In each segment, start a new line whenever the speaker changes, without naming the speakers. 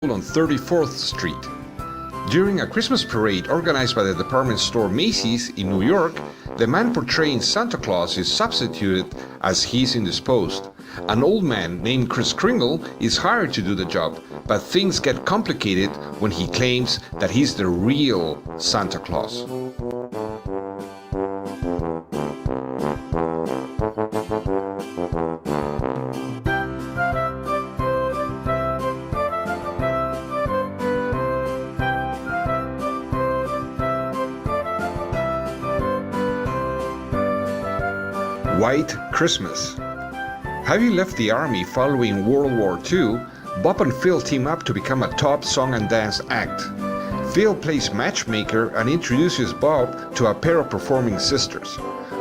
On 34th Street. During a Christmas parade organized by the department store Macy's in New York, the man portraying Santa Claus is substituted as he's indisposed. An old man named Kris Kringle is hired to do the job, but things get complicated when he claims that he's the real Santa Claus. White Christmas. Having left the army following World War II, Bob and Phil team up to become a top song and dance act. Phil plays matchmaker and introduces Bob to a pair of performing sisters.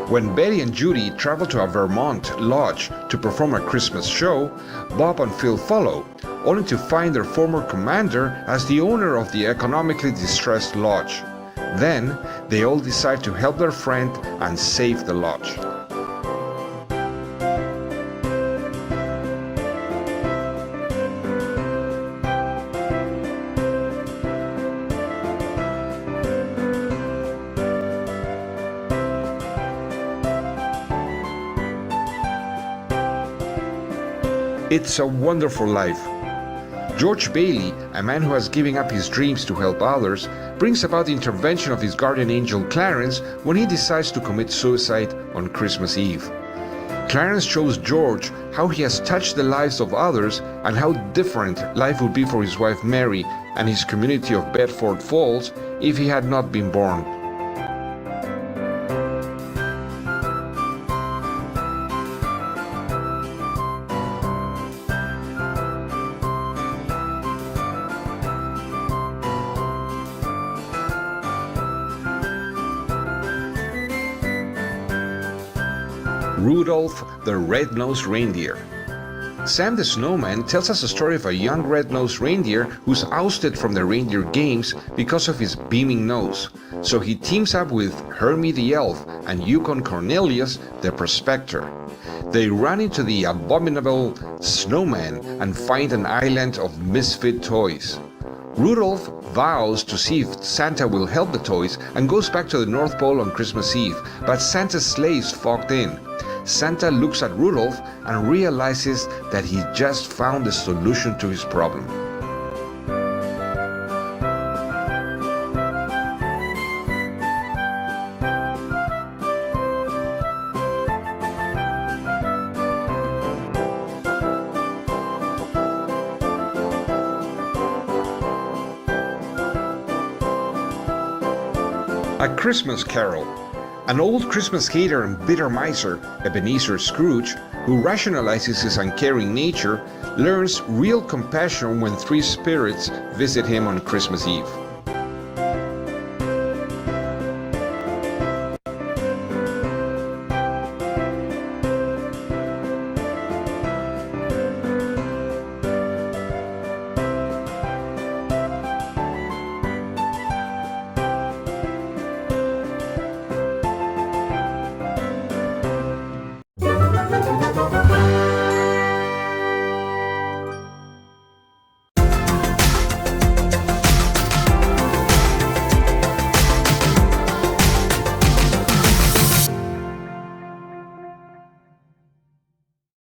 When Betty and Judy travel to a Vermont lodge to perform a Christmas show, Bob and Phil follow, only to find their former commander as the owner of the economically distressed lodge. Then, they all decide to help their friend and save the lodge. It's a Wonderful Life. George Bailey, a man who has given up his dreams to help others, brings about the intervention of his guardian angel Clarence when he decides to commit suicide on Christmas Eve. Clarence shows George how he has touched the lives of others and how different life would be for his wife Mary and his community of Bedford Falls if he had not been born. Rudolph the Red-Nosed Reindeer. Sam the Snowman tells us a story of a young red-nosed reindeer who's ousted from the reindeer games because of his beaming nose. So he teams up with Hermie the Elf and Yukon Cornelius the Prospector. They run into the abominable snowman and find an island of misfit toys. Rudolph vows to see if Santa will help the toys and goes back to the North Pole on Christmas Eve, but Santa's sleigh's fogged in. Santa looks at Rudolph and realizes that he just found the solution to his problem. A Christmas Carol. An old Christmas hater and bitter miser, Ebenezer Scrooge, who rationalizes his uncaring nature, learns real compassion when three spirits visit him on Christmas Eve.